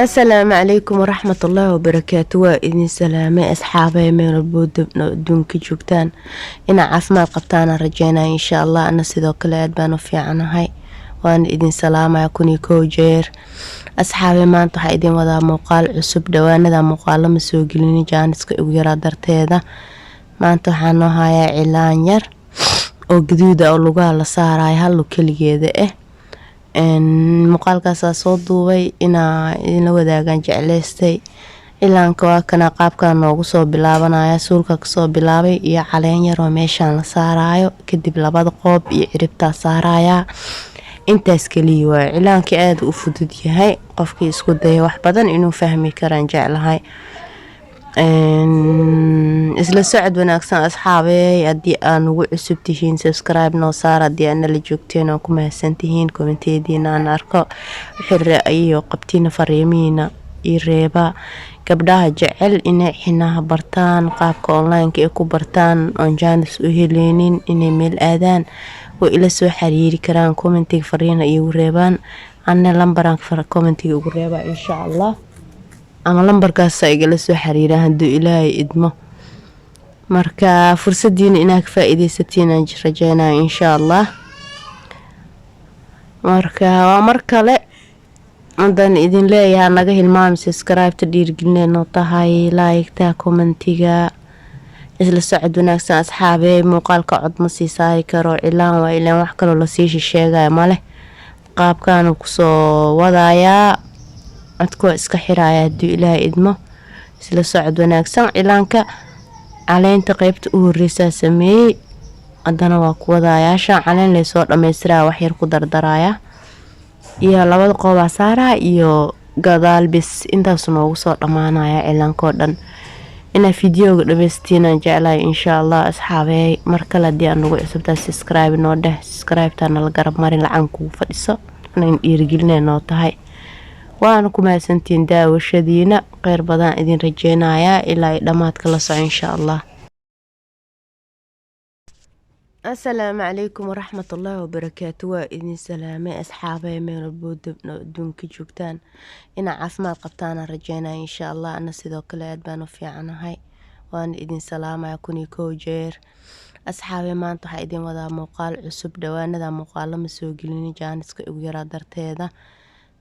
السلام عليكم ورحمة الله وبركاته وإذن سلامة أصحابي من البود دونك جوجتان إن عافماد قبتانا رجينا إن شاء الله أنا سيدو كلا أدبانو في عنهاي وأن إذن سلامة كوني كوجير أصحابي ما أنتو حايدين وذا مقال عسب دوانا ذا مقال مسوقليني جانسك إوغيرا درتيدا ما أنتو حانو هاي علان ير oo gaduuda oo lugaha la saarayo hal kaligeeda muuqaalkaas soo duubay inaa idin la wadaagan jecleystay ilaanka waa kana qaabka noogu soo bilaabanaya suulka ka soo bilaabay iyo caleen yar oo meeshan la saarayo kadib labada qoob iyo ciribta saaraya intaas kaliya waa ilaanka aad u fudud yahay qofkii isku day wax badan inuu fahmi karaan jeclahay isla socod wanaagsan asxaabey haddii aan ugu cusub tihiin subscribe noo saar haddii aana la joogteen oo ku mahadsan tihiin komenteediina aan arko wixii iyo qabtiina fariimiina iyo reeba gabdhaha jecel inay xinaha bartaan qaabka online-ka ay ku bartaan oon jaanis u heleynin inay meel aadaan oo ila soo xiriiri karaan commentiga fariina igu reebaan anna lambaran commentiga ugu reeba insha Allah ama lambarkaas igala soo xiriira haduu Ilaahay idmo marka fursadiina inaad ka faa'iideysatiin aan rajeynaa insha Allah marka waa mar kale haddaan idin leeyahay naga hilmaam subscribe ta dhiirgelinayno tahay like ta commentiga isla socod wanaagsan asxaabey muuqaalka cod ma sii saari karo ilaan waa ilaan wax kale la sii sheegay male qaabkaan ku soo wadaaya codko iska xiraaya haduu Ilaahay idmo isla socod wanaagsan ilaanka caleenta qaybta u horeysa sameeyay adana waa ku wadaayasha caleen leh soo dhameystiraa wax yar ku dardaraya iyo labada qoob saara iyo gadaal bis intaas noogu soo dhamaanaya ilaanko dhan ina fiidiyowga dhameystina jeclay insha Allah asxaabey mar kale hadii aan ugu cusubtaa subscribe noo dheh subscribe ta nala garab marin lacag ku fadhiso inaan dhiirigelinayno tahay waan ku mahadsantiin daawashadiina qeyr badan idin rajeynaya ilaa dhamaadka la soo insha Allah السلام عليكم ورحمة الله وبركاته وإذن سلامة أصحابي من البود دونك جوجتان إن عافماد قبتانا رجينا إن شاء الله أنا سيدو كلا أدبانو في عنهاي وأن إذن سلامة كوني كوجير أصحابي ما أنتو حايدين وذا مقال عسب دوانا ذا مقال مسوقليني جانسك إوغيرا درتيدا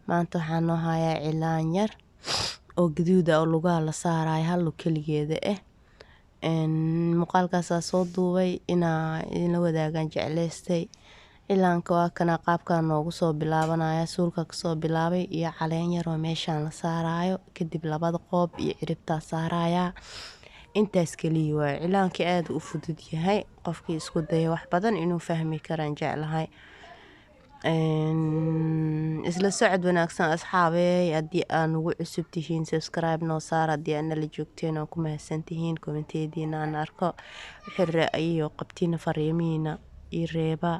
ما أنتو حانو هاي علان ير oo gaduuda oo lugaha la saarayo hal kaligeeda muuqaalkaas soo duubay inaa idin la wadaagan jecleystay ilaanka waa kana qaabka noogu soo bilaabanaya suulka ka soo bilaabay iyo caleen yar oo meeshan la saarayo kadib labada qoob iyo ciribta saaraya intaas kaliya waa ilaanka aad u fudud yahay qofkii isku day wax badan inuu fahmi karaan jeclahay isla socod wanaagsan asxaabey haddii aan ugu cusub tihiin subscribe noo saar haddii aana la joogteen oo ku mahadsan tihiin komenteediina aan arko wixii iyo qabtiina fariimiina iyo reeba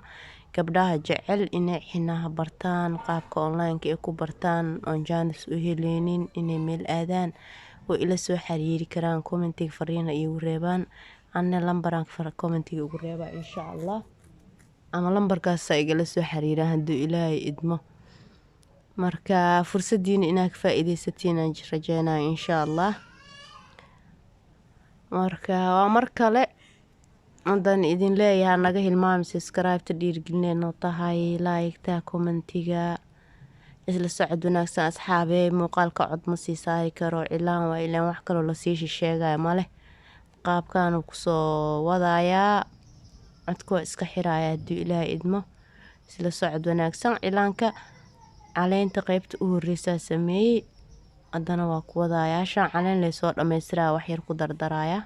gabdhaha jecel inay xinaha bartaan qaabka online-ka ay ku bartaan oon jaanis u heleynin inay meel aadaan oo ila soo xiriiri karaan commentiga fariina igu reebaan anna lambaran commentiga ugu reeba insha Allah ama lambarkaas igala soo xiriira haduu Ilaahay idmo marka fursadiina inaad ka faa'iideysatiin aan rajeynaa insha Allah marka waa mar kale haddaan idin leeyahay naga hilmaam subscribe ta dhiirgelinayno tahay like ta commentiga isla socod wanaagsan asxaabey muuqaalka cod ma sii saari karo ilaan waa ilaan wax kale la sii sheegay male qaabkaan ku soo wadaaya codko iska xiraaya haduu Ilaahay idmo isla socod wanaagsan ilaanka caleenta qaybta u horeysa sameeyay adana waa ku wadaayasha caleen leh soo dhameystiraa wax yar ku dardaraya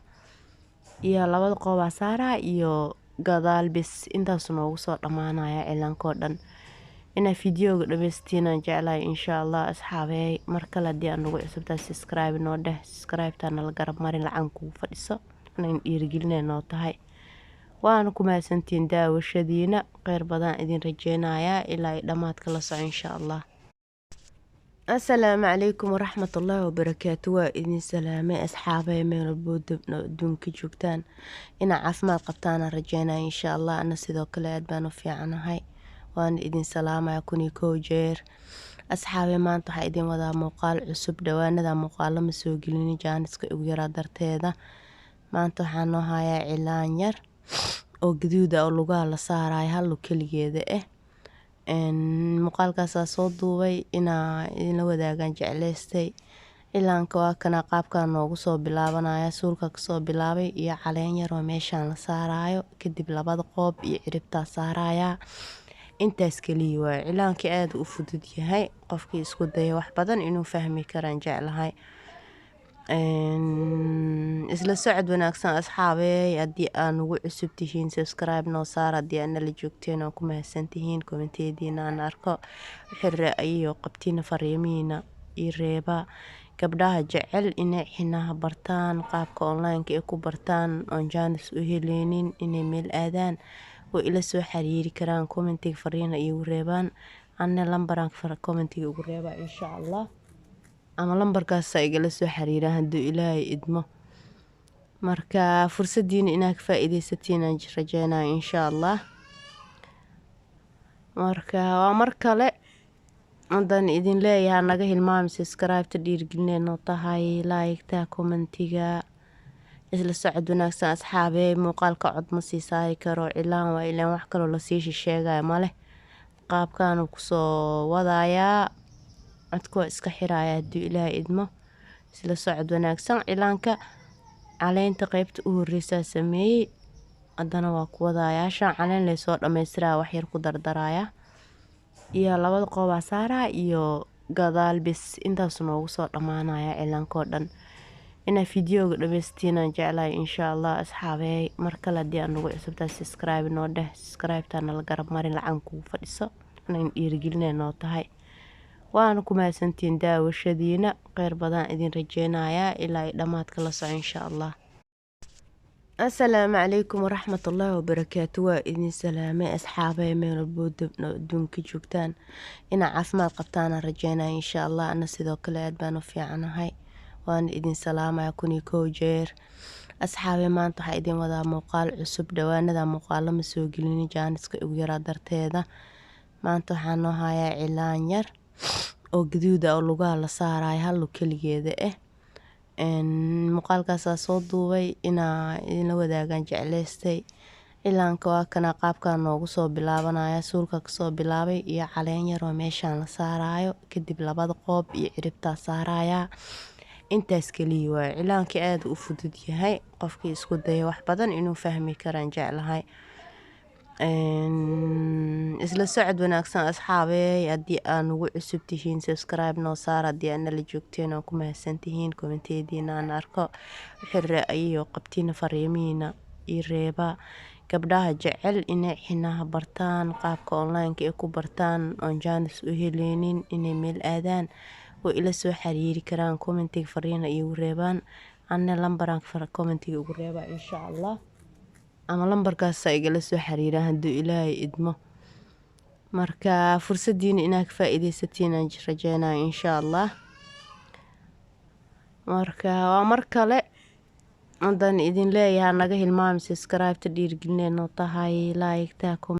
iyo labada qoob saara iyo gadaal bis intaas noogu soo dhamaanaya ilaanko dhan ina fiidiyowga dhameystina jeclay insha Allah asxaabey mar kale hadii aan ugu cusubtaa subscribe noo dheh subscribe ta nala garab marin lacag ku fadhiso inaan dhiirigelinayno tahay waan ku mahadsantiin daawashadiina qeyr badan idin rajeynaya ilaa dhamaadka la soo insha Allah السلام عليكم ورحمة الله وبركاته وإذن سلامة أصحابي من البود دونك جوجتان إن عافماد قبتانا رجينا إن شاء الله أنا سيدو كلا أدبانو في عنهاي وأن إذن سلامة كوني كوجير asxaabe maanta waxaa idin wadaa muuqaal cusub dhawaanada muuqaalo ma soo gelin jaaniska ugu yaraa darteeda. Maanta waxaan noo hayaa cilaan yar oo gaduud ah oo lugaha la saarayo hal lug keligeeda muuqaalkaasaa soo duubay inaa idinla wadaagaan jeclaystay. cilaanka waa kana qaabkaa noogu soo bilaabanaya, suulka kasoo bilaabay iyo caleen yar oo meeshaan la saarayo, kadib labada qoob iyo ciribtaa saarayaa. intaas kaliya waa cilaankii aad u fudud yahay, qofkii isku daya wax badan inuu fahmi karaan jeclahay. isla socod wanaagsan asxaabey, haddii aad nagu cusub tihiin subscribe noo saar, haddii aad nala joogteen oo ku mahadsantihiin komenteediina aan arko wixii iyo qabtiina fariimihiina iyo reeba. gabdhaha jecel inay xinaha bartaan, qaabka online-ka ay ku bartaan oon jaanis u heleynin inay meel aadaan oo ila soo xiriiri karaan, commentiga fariina iigu reebaan, anna lambaraan commentiga ugu reebaa insha Allah, ama lambarkaas igala soo xiriiraan hadduu ilaahay idmo. marka fursadiina inaad ka faa'iidaysatiin aan rajeynayo insha Allah. marka waa mar kale haddaan idin leeyahay naga hilmaami subscribe-ta dhiirgelinay noo tahay, like-ta, commentiga. isla socod wanaagsan asxaabey, muuqaalka cod ma sii saari karo, cilaan waa ilaan wax kaloo lasii shisheegaya male. qaabkaanu kusoo wadayaa, codka waa iska xiraaya hadduu ilaahay idmo. isla socod wanaagsan. cilaanka caleynta qaybta u horeysaa sameeyey, haddana waa ku wadayaa. shan caleen laysoo dhammaystiraa wax yar ku dardaraya iyo labada qoobaa saaraa iyo gadaal bis, intaas noogu soo dhammaanaya cilaankoo dhan. inaa fideoga dhammaystiinaan jeclahay insha Allah asxaabey. mar kale haddii aad nagu cusubtaa subscribe noo dheh, subscribe-taa nala garab marin, lacag kugu fadhiso inayn dhiirigelinay noo tahay. waana ku mahadsantiin daawashadiina, kheyr badan idin rajeynayaa ilaa ay dhammaadka la soco insha Allah. assalaamu calaykum waraxmatullaahi wabarakaatu. waa idin salaamay asxaabey, meel walboo adduunka joogtaan inaa caafimaad qabtaana rajeynaya insha Allah. ana sidoo kale aad baan u fiicanahay, waana idin salaamaya 1 jeer. asxaabey maanta waxaa idin wadaa muuqaal cusub dhawaanada muuqaalo ma soo gelin jaaniska ugu yaraa darteeda. maanta waxaan noo hayaa cilaan yar oo gaduud ah oo lugaha la saarayo hal lug keligeeda muuqaalkaasaa soo duubay inaa idinla wadaagaan jeclaystay. cilaanka waa kana qaabkaa noogu soo bilaabanaya, suulka kasoo bilaabay iyo caleen yar oo meeshaan la saarayo, kadib labada qoob iyo ciribtaa saarayaa. intaas kaliya waa cilaankii aad u fudud yahay, qofkii isku daya wax badan inuu fahmi karaan jeclahay. isla socod wanaagsan asxaabey, haddii aad nagu cusub tihiin subscribe noo saar, haddii aad nala joogteen oo ku mahadsantihiin komenteediina aan arko wixii iyo qabtiina fariimihiina iyo reeba. gabdhaha jecel inay xinaha bartaan, qaabka online-ka ay ku bartaan oon jaanis u heleynin inay meel aadaan oo ila soo xiriiri karaan, commentiga fariina iigu reebaan, anna lambaraan commentiga ugu reebaa insha Allah, ama lambarkaas igala soo xiriiraan hadduu ilaahay idmo. marka fursadiina inaad ka faa'iidaysatiin aan rajeynayo insha Allah. marka waa mar kale haddaan idin leeyahay naga hilmaami subscribe-ta dhiirgelinay noo tahay, like-ta.